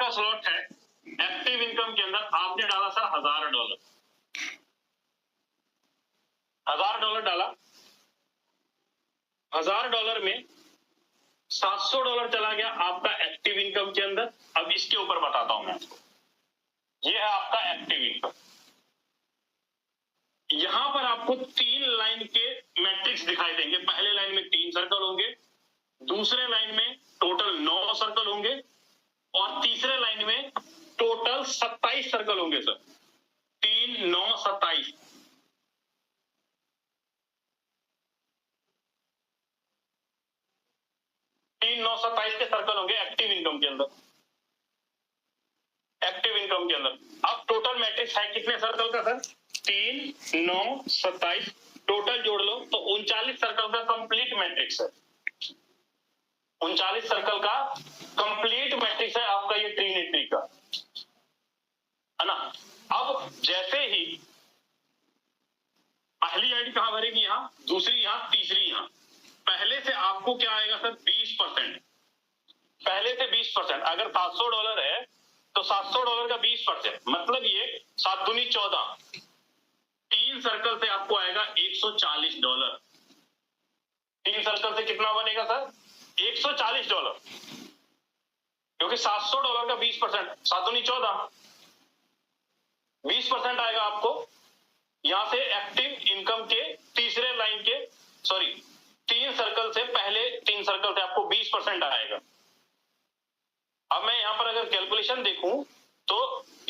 आपका स्लॉट है active income के अंदर, आपने डाला सर $1000, $1000 डाला, $1000 में $700 चला गया आपका एक्टिव इनकम के अंदर। अब इसके ऊपर बताता हूं मैं आपको, ये है आपका एक्टिव इनकम। यहां पर आपको 3 लाइन के मैट्रिक्स दिखाई देंगे। पहले लाइन में 3 सर्कल होंगे, दूसरे लाइन में टोटल 9 सर्कल होंगे और तीसरे लाइन में टोटल 27 सर्कल होंगे सर। 3 9 27, 3 9 27 के सर्कल होंगे एक्टिव इनकम के अंदर। एक्टिव इनकम के अंदर अब टोटल मैट्रिक्स है कितने सर्कल का सर? 3 9 27, टोटल जोड़ लो तो 39 सर्कल का कंप्लीट मैट्रिक्स है। 39 सर्कल का कंप्लीट मैट्रिक्स है आपका ये ट्रिनिटी का, है ना। अब जैसे ही पहली आईडी कहां भरेगी? यहां, दूसरी यहां, तीसरी यहां। पहले से आपको क्या आएगा सर? 20%। पहले से 20%। अगर $700 है तो $700 का 20%, मतलब ये 7 दूनी 14, 3 सर्कल से आपको आएगा $140। 3 सर्कल से कितना बनेगा सर? $140, क्योंकि $700 का 20%, 7 दूनी 14, 20% आएगा आपको यहां से एक्टिव इनकम के तीसरे लाइन के, सॉरी 3 सर्कल से, पहले 3 सर्कल से आपको 20% आएगा। अब मैं यहां पर अगर कैलकुलेशन देखूं तो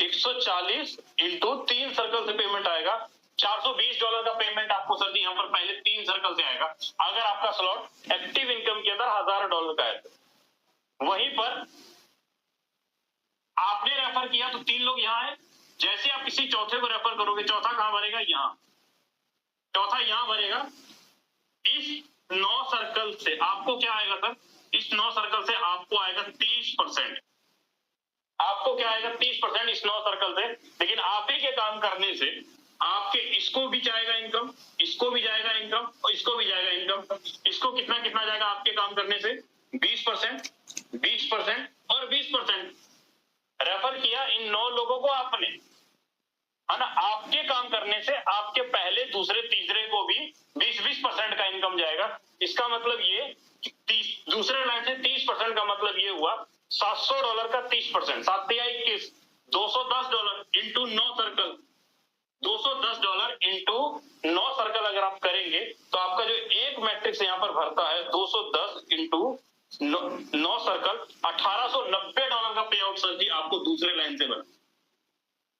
140 इंटू 3 सर्कल से पेमेंट आएगा, $420 का पेमेंट आपको सर जी यहां पर पहले 3 सर्कल से आएगा। अगर आपका स्लॉट एक्टिव इनकम के अंदर $1000 का है, वहीं पर आपने रेफर किया तो 3 लोग यहां है। जैसे आप किसी चौथे को रेफर करोगे, चौथा कहां भरेगा? यहां, चौथा यहां भरेगा। इस 9 सर्कल से आपको क्या आएगा सर? इस 9 सर्कल से आपको आएगा 30%। आपको क्या आएगा? 30% इस 9 सर्कल से। लेकिन आप ही के काम करने से आपके इसको भी जाएगा इनकम, इसको भी जाएगा इनकम और इसको भी जाएगा इनकम। इसको कितना कितना जाएगा आपके काम करने से? 20%, 20% और 20%। रेफर किया इन 9 लोगों को आपने, है ना। आपके काम करने से आपके पहले, दूसरे, तीसरे को भी 20-20% का इनकम जाएगा। इसका मतलब ये दूसरे लाइन से 30% का मतलब ये हुआ $700 का 30%, 7 या 21, $210 इंटू 9 सर्कल, $210 इंटू 9 सर्कल अगर आप करेंगे तो आपका जो एक मैट्रिक्स यहाँ पर भरता है 210 इंटू 9 सर्कल, $1890 का पे आउट सर जी आपको दूसरे लाइन से बना,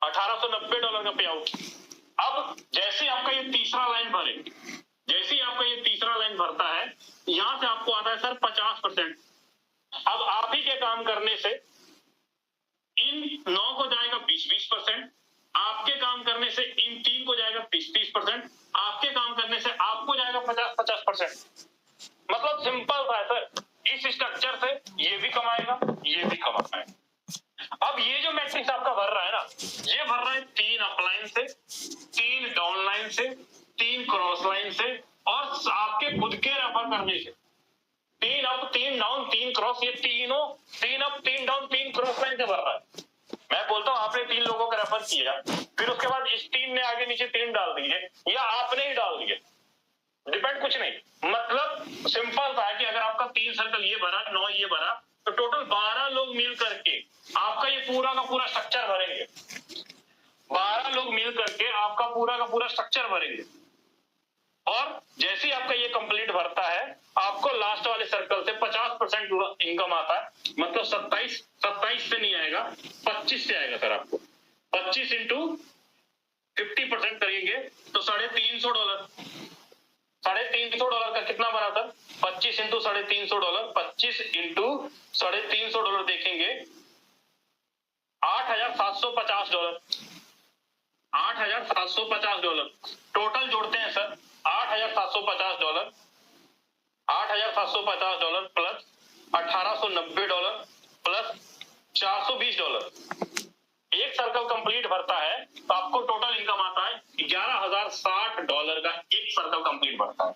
$1890 का पे आउट। अब जैसे आपका ये तीसरा लाइन भरे, जैसे ही आपका ये तीसरा लाइन भरता है, यहां से आपको आता है सर 50%। अब आप ही के काम करने से इन 9 को जाएगा 20-20%, आपके काम करने से इन 3 को जाएगा 30-30%, आपके काम करने से आपको जाएगा 50-50%। मतलब सिंपल है सर, इस स्ट्रक्चर से ये भी कमाएगा, ये भी कमाएगा। अब ये जो मैट्रिक्स आपका भर रहा है ना, ये भर रहा है 3 अपलाइन से, 3 डाउनलाइन से, 3 क्रॉस लाइन से और आपके खुद के रेफर करने से। 3 अप, 3 डाउन, 3 क्रॉस, ये तीनों 3 अप, 3 डाउन, 3 क्रॉस लाइन से भर रहा है। मैं बोलता हूं आपने 3 लोगों का रेफर किया, फिर उसके बाद इस 3 ने आगे नीचे 3 डाल दिए या आपने ही डाल दिए, डिपेंड कुछ नहीं। मतलब सिंपल था कि अगर आपका 3 सर्कल ये भरा, 9 ये भरा, तो टोटल 12 लोग मिल करके आपका ये पूरा का पूरा स्ट्रक्चर भरेंगे। 12 लोग मिल करके आपका पूरा का पूरा स्ट्रक्चर भरेंगे। और जैसे ही आपका ये कंप्लीट भरता है, आपको लास्ट वाले सर्कल से 50% इनकम आता है। मतलब 27 से नहीं आएगा, 25 से आएगा सर आपको। 25 इंटू 50% करेंगे तो $350। $350 का कितना बना सर? 25 इंटू $350, 25 इंटू $350 देखेंगे $8,750। $8,750 टोटल जोड़ते हैं सर, $8,750, $8,750 प्लस $1,890 प्लस $420। एक सर्कल कंप्लीट भरता है तो आपको टोटल इनकम आता है $11,060 का एक सर्कल कंप्लीट भरता है।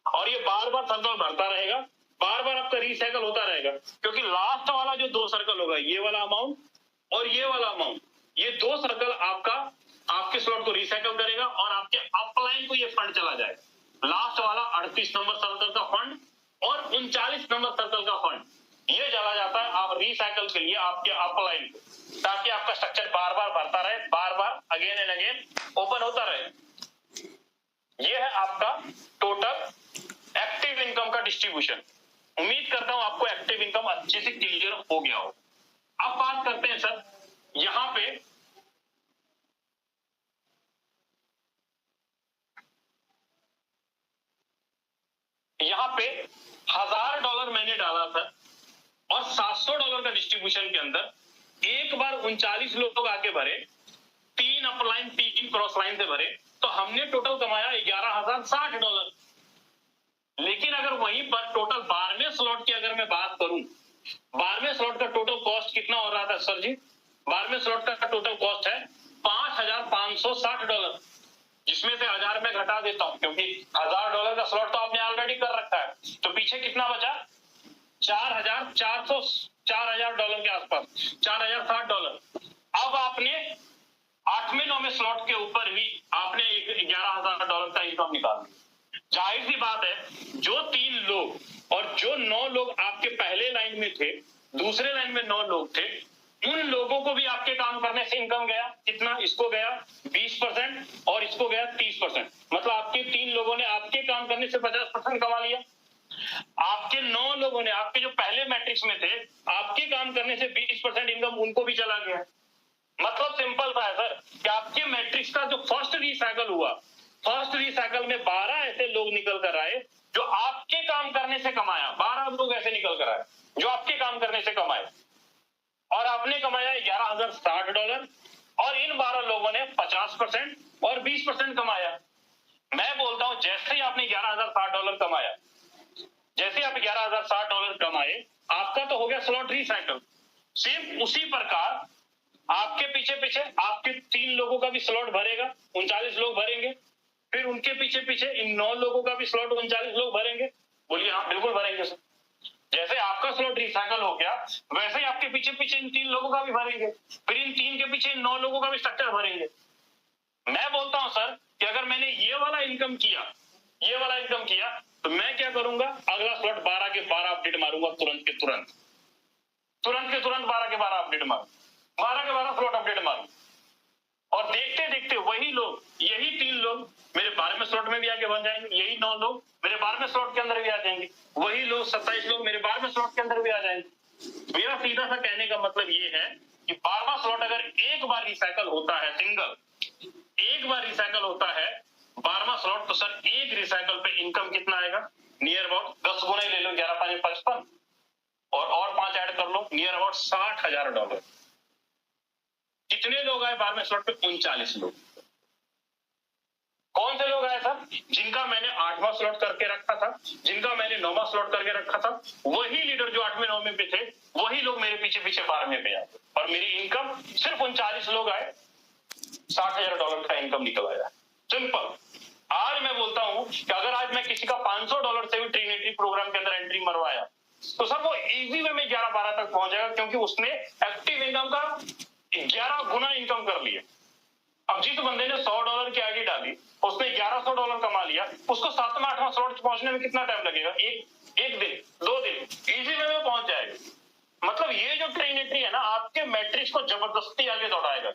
और ये बार बार सर्कल भरता रहेगा, बार बार आपका रिसाइकल होता रहेगा, क्योंकि लास्ट वाला जो 2 सर्कल होगा, ये वाला अमाउंट और ये वाला अमाउंट, ये 2 सर्कल आपका आपके स्लॉट को रिसाइकल करेगा और आपके अपलाइन को ये फंड चला जाएगा। लास्ट वाला 38 नंबर सर्कल का फंड और 39 नंबर सर्कल का फंड ये चला जाता है आप रिसाइकल के लिए आपके अपलाइन को, ताकि आपका स्ट्रक्चर बार बार भरता रहे, बार बार अगेन एंड अगेन ओपन होता रहे। ये है आपका टोटल एक्टिव इनकम का डिस्ट्रीब्यूशन। उम्मीद करता हूं आपको एक्टिव इनकम अच्छे से क्लियर हो गया हो। अब बात करते हैं सर, यहां पे $1000 मैंने डाला था और $700 का डिस्ट्रीब्यूशन के अंदर एक बार 39 लोग आके भरे, 3 अपलाइन 3 क्रॉस लाइन से भरे, तो हमने टोटल कमाया $11,060। लेकिन अगर वहीं पर टोटल 12वें स्लॉट की अगर मैं बात करूं, 12वें स्लॉट का टोटल कॉस्ट कितना हो रहा था सर जी? 12वें स्लॉट का टोटल कॉस्ट है $5,560, जिसमें से 1000 में घटा देता हूं, क्योंकि $1000 का स्लॉट तो आपने ऑलरेडी कर रखा है, तो पीछे कितना बचा? $4,000 के आसपास, $4,060। अब आपने 8वें 9वें स्लॉट के ऊपर ही आपने $11,000 का इनकम निकाला। जाहिर सी बात है, जो 3 लोग और जो 9 लोग आपके पहले लाइन में थे, दूसरे लाइन में 9 लोग थे, उन लोगों को भी आपके काम करने से इनकम गया कितना? इसको गया 20% और इसको गया 30%। मतलब आपके 3 लोगों ने आपके काम करने से 50% कमा लिया। आपके 9 लोगों ने, आपके जो पहले मैट्रिक्स में थे, आपके काम करने से 20% इनकम उनको भी चला गया। मतलब सिंपल सा है सर कि आपके मैट्रिक्स का जो फर्स्ट रिसाइकल हुआ, फर्स्ट रिसाइकल में 12 ऐसे लोग निकल कर आए जो आपके काम करने से कमाया। 12 लोग ऐसे निकल कर आए जो आपके काम करने से कमाए, और आपने कमाया $11,060 और इन 12 लोगों ने 50% और 20% कमाया। मैं बोलता हूं जैसे ही आपने $11,060 कमाया, जैसे आप $11,060 कमाए, आपका तो हो गया स्लॉट रिसाइकल। सेम उसी प्रकार आपके पीछे पीछे आपके 3 लोगों का भी स्लॉट भरेगा, 39 लोग भरेंगे, फिर उनके पीछे पीछे इन 9 लोगों का भी स्लॉट 39 लोग भरेंगे। बोलिए हाँ बिल्कुल भरेंगे सर। जैसे आपका स्लॉट रिसाइकल हो गया, वैसे ही आपके पीछे पीछे इन 3 लोगों का भी भरेंगे, फिर इन 3 के पीछे इन 9 लोगों का भी स्ट्रक्चर भरेंगे। मैं बोलता हूं सर कि अगर मैंने ये वाला इनकम किया, ये वाला इनकम किया, तो मैं क्या करूंगा? अगला स्लॉट 12 के 12 अपडेट मारूंगा, तुरंत के तुरंत 12 के 12 अपडेट मारूं, 12 के 12 स्लॉट अपडेट मारूं, और देखते देखते वही लोग, यही 3 लोग मेरे 12वें स्लॉट में भी आके बन जाएंगे, यही 9 लोग मेरे 12वें स्लॉट के अंदर भी आ जाएंगे, वही लोग 27 लोग मेरे 12वें स्लॉट के अंदर भी आ जाएंगे। मेरा सीधा सा कहने का मतलब ये है कि 12वां स्लॉट अगर एक बार रिसाइकल होता है, सिंगल एक बार रिसाइकल होता है 12वां स्लॉट, तो सर एक रिसाइकल पे इनकम कितना आएगा? नियर अबाउट 10 गुना ही ले लो, 11 5 55 और 5 ऐड कर लो, नियर अबाउट $60,000। कितने लोग आए 12वें स्लॉट पे? 39 लोग। कौन से लोग आए सर? जिनका मैंने 8वां स्लॉट करके रखा था, जिनका मैंने 9वां स्लॉट करके रखा था, वही लीडर जो 8वें 9वें पे थे, वही लोग मेरे पीछे पीछे 12वें पे आए, और मेरी इनकम सिर्फ 39 लोग आए, $60,000 का इनकम निकल आया। सिंपल। आज मैं बोलता हूं कि अगर आज मैं किसी का $500 से भी ट्रिनिटी प्रोग्राम के अंदर एंट्री मरवाया, तो सर वो इजी वे में 11-12 तक पहुंच जाएगा, क्योंकि उसने एक्टिव इनकम का 11 गुना इनकम कर लिया। अब जिस बंदे ने $100 की आईडी डाली, उसने $1100 कमा लिया, उसको 7वां 8वां स्लॉट पहुंचने में कितना टाइम लगेगा? एक दिन, 2 दिन, इजी वे में पहुंच जाएगा। मतलब ये जो ट्रिनिटी है ना, आपके मैट्रिक्स को जबरदस्ती आगे दौड़ाएगा,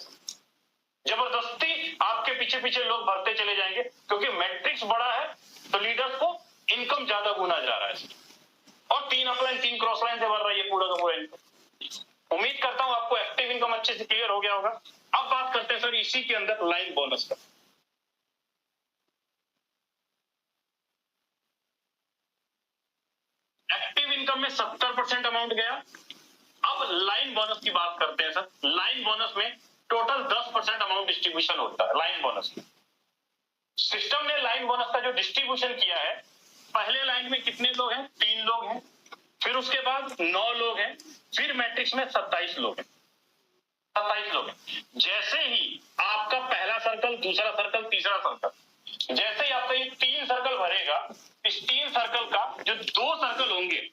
जबरदस्ती आपके पीछे पीछे लोग भरते चले जाएंगे, क्योंकि मैट्रिक्स बड़ा है तो लीडर्स को इनकम ज्यादा गुना जा रहा है, और 3 अपलाइन 3 क्रॉस लाइन से भर रही है पूरा का पूरा इनकम। उम्मीद करता हूं आपको एक्टिव इनकम अच्छे से क्लियर हो गया होगा। अब बात करते हैं सर इसी के अंदर लाइन बोनस का। एक्टिव इनकम में 70% अमाउंट गया। अब लाइन बोनस की बात करते हैं सर। लाइन बोनस में टोटल 10% अमाउंट डिस्ट्रीब्यूशन होता है लाइन बोनस में। सिस्टम ने लाइन बोनस का जो डिस्ट्रीब्यूशन किया है, पहले लाइन में कितने लोग हैं? 3 लोग हैं, फिर उसके बाद 9 लोग हैं, फिर मैट्रिक्स में 27 लोग हैं, 27 लोग हैं। जैसे ही आपका पहला सर्कल, दूसरा सर्कल, तीसरा सर्कल, जैसे ही आपका ये 3 सर्कल भरेगा, इस 3 सर्कल का जो 2 सर्कल होंगे,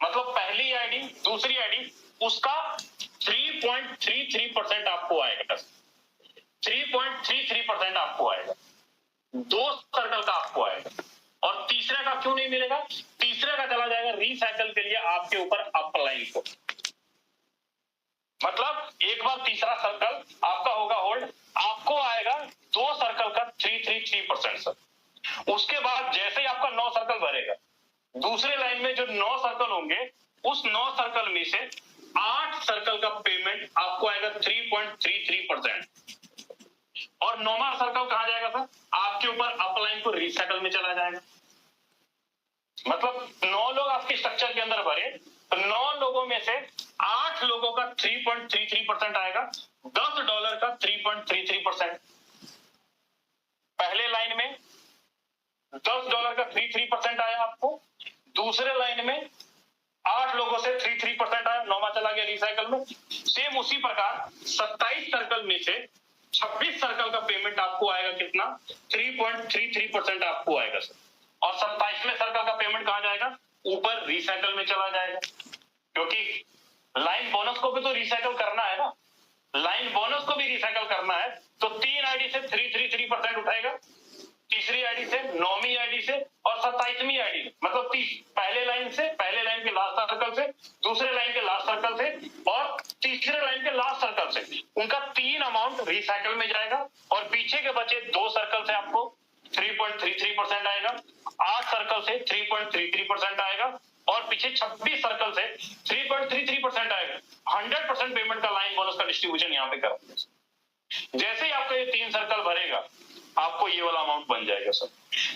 मतलब पहली आईडी दूसरी आईडी उसका 3.33% आपको आएगा, 3.33% आपको आएगा, 2 सर्कल का आपको आएगा। और तीसरे का क्यों नहीं मिलेगा? तीसरे का चला जाएगा रिसाइकल के लिए आपके ऊपर अपलाइन को। मतलब एक बार तीसरा सर्कल आपका होगा होल्ड, आपको आएगा 2 सर्कल का 333% सर। उसके बाद जैसे ही आपका 9 सर्कल भरेगा, दूसरे लाइन में जो 9 सर्कल होंगे, उस 9 सर्कल में से 8 सर्कल का पेमेंट आपको आएगा 3.33%। और 9वां सर्कल कहां जाएगा सर? आपके ऊपर अपलाइन को रिसाइकल में चला जाएगा। मतलब 9 लोग आपके स्ट्रक्चर के अंदर भरे, तो 9 लोगों में से 8 लोगों का 3.33% आएगा, $10 का 3.33%। पहले लाइन में $10 का 33% आया आपको, दूसरे लाइन में 8 लोगों से 33% आया, 9वां चला गया रिसाइकल में। सेम उसी प्रकार 27 सर्कल में से 26 सर्कल का पेमेंट आपको आएगा कितना? 3.33% आपको आएगा सर। और 27वें सर्कल का पेमेंट कहां जाएगा? ऊपर रिसाइकल में चला जाएगा, क्योंकि लाइन बोनस को भी तो रिसाइकल करना है ना, लाइन बोनस को भी रिसाइकल करना है। तो 3 आईडी से 333% उठाएगा, तीसरी आईडी से, 9वीं आईडी से और 27वीं आईडी, मतलब पहले लाइन से, पहले लाइन के लास्ट सर्कल से, दूसरे लाइन के लास्ट सर्कल से और तीसरे लाइन के लास्ट सर्कल से, उनका 3 अमाउंट रिसाइकल में जाएगा। और पीछे के बचे 2 सर्कल से आपको 3.33% आएगा, 8 सर्कल से 3.33% आएगा और पीछे 26 सर्कल से 3.33% आएगा। 100% पेमेंट का लाइन बोनस का डिस्ट्रीब्यूशन यहाँ पे करते हैं। जैसे ही आपका ये 3 सर्कल भरेगा, आपको ये वाला अमाउंट बन जाएगा सर।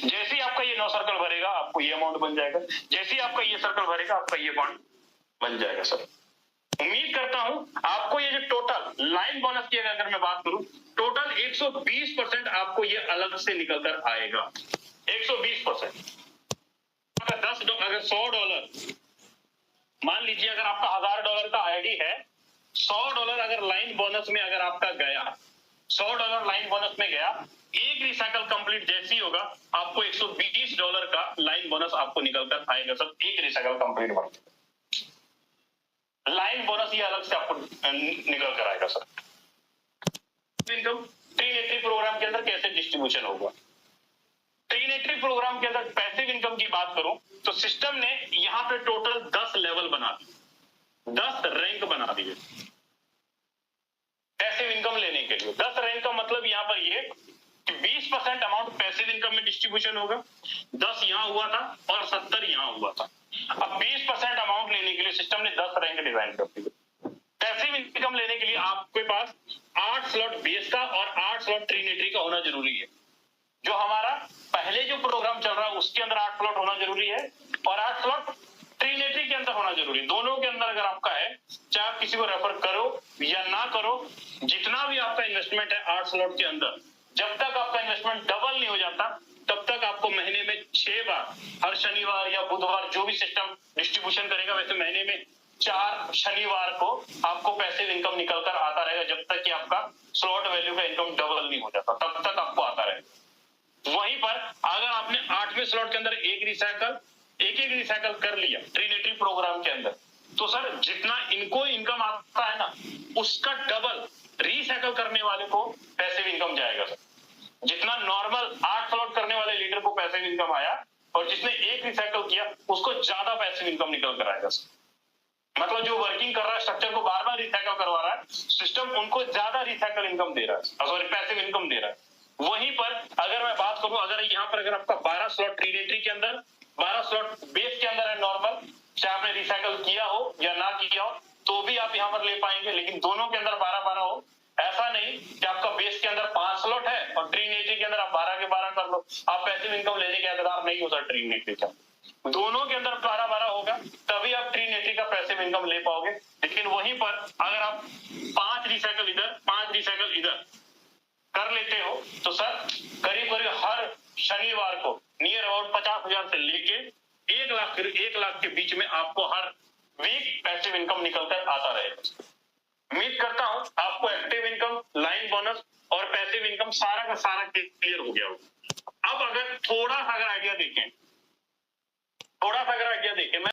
जैसे ही आपका ये 9 सर्कल भरेगा, आपको ये अमाउंट बन जाएगा। जैसे ही आपका ये सर्कल भरेगा, आपका ये अमाउंट बन जाएगा सर। उम्मीद करता हूं आपको ये जो टोटल लाइन बोनस की अगर मैं बात करूं, टोटल 120% आपको ये अलग से निकल कर आएगा। 120%। अगर $100, मान लीजिए अगर आपका $1000 का आईडी है, $100 अगर लाइन बोनस में अगर आपका गया, $100 लाइन बोनस में गया, एक रिसाइकल कंप्लीट जैसी होगा, आपको $120 का लाइन बोनस आपको निकल कर आएगा सर। एक रिसाइकल कंप्लीट बन लाइन बोनस ये अलग से आपको निकल कर आएगा सर। इनकम ट्रीनेटरी प्रोग्राम के अंदर कैसे डिस्ट्रीब्यूशन होगा? ट्रीनेटरी प्रोग्राम के अंदर पैसिव इनकम की बात करूं तो सिस्टम ने यहां पे टोटल 10 लेवल बना दिए, 10 रैंक बना दिए पैसिव इनकम लेने के लिए। 10 रैंक का मतलब यहां पर ये कि 20% अमाउंट पैसिव इनकम में डिस्ट्रीब्यूशन होगा, 10 यहां हुआ था और 70 यहां हुआ था। अब 20% अमाउंट लेने के लिए सिस्टम ने 10 रैंक डिजाइन कर दी। पैसिव इनकम लेने के लिए आपके पास 8 स्लॉट बेस का और 8 स्लॉट ट्रीनेटरी का होना जरूरी है। जो हमारा पहले जो प्रोग्राम चल रहा है उसके अंदर 8 स्लॉट होना जरूरी है और 8 स्लॉट ट्रीनेटरी के अंदर होना जरूरी है। दोनों के अंदर अगर आपका है, चाहे आप किसी को रेफर करो या ना करो, जितना भी आपका इन्वेस्टमेंट है 8 स्लॉट के अंदर, जब तक आपका इन्वेस्टमेंट डबल नहीं हो जाता, तब तक आपको महीने में 6 बार, हर शनिवार या बुधवार जो भी सिस्टम डिस्ट्रीब्यूशन करेगा, वैसे महीने में 4 शनिवार को आपको पैसिव इनकम निकल कर आता रहेगा। जब तक कि आपका स्लॉट वैल्यू का इनकम डबल नहीं हो जाता, तब तक आपको आता रहेगा। वहीं पर अगर आपने 8वें स्लॉट के अंदर एक रिसाइकल कर लिया ट्रीनेटरी प्रोग्राम के अंदर, तो सर जितना इनको इनकम आता है ना, उसका डबल रिसाइकल करने वाले को पैसिव इनकम जाएगा सर। जितना नॉर्मल 8 स्लॉट करने वाले लीडर को पैसिव इनकम आया और जिसने एक रिसाइकल किया उसको ज्यादा पैसिव इनकम निकल कर आएगा सर। मतलब जो वर्किंग कर रहा है, स्ट्रक्चर को बार बार रिसाइकल करवा रहा है, सिस्टम उनको ज्यादा रिसाइकल इनकम दे रहा है, सॉरी पैसिव इनकम दे रहा है। वहीं पर अगर मैं बात करूं, अगर यहाँ पर अगर आपका 12 स्लॉट ट्रीनेटरी के अंदर, 12 स्लॉट बेस के अंदर है नॉर्मल, चाहे आपने रिसाइकल किया हो या ना किया हो, तो भी आप यहाँ पर ले पाएंगे। लेकिन दोनों के अंदर 12-12 हो, ऐसा नहीं कि आपका बेस के अंदर 5 स्लॉट है और ट्रीनेटरी के अंदर आप 12 के 12 कर लो, आप पैसिव इनकम लेने के हकदार नहीं हो सर। ट्रीनेटरी का दोनों के अंदर 12-12 होगा, तभी आप ट्रीनेटरी का पैसिव इनकम ले पाओगे। लेकिन वहीं पर अगर आप 5 रिसाइकल इधर, 5 रिसाइकल इधर कर लेते हो, तो सर करीब करीब हर शनिवार को नियर अबाउट 50,000 से लेके 1 लाख के बीच में आपको हर वीक पैसिव इनकम निकलकर आता रहेगा। उम्मीद करता हूं आपको एक्टिव इनकम, लाइन बोनस और पैसिव इनकम सारा का सारा क्लियर हो गया हो। अब अगर थोड़ा सा अगर आइडिया देखें, मैं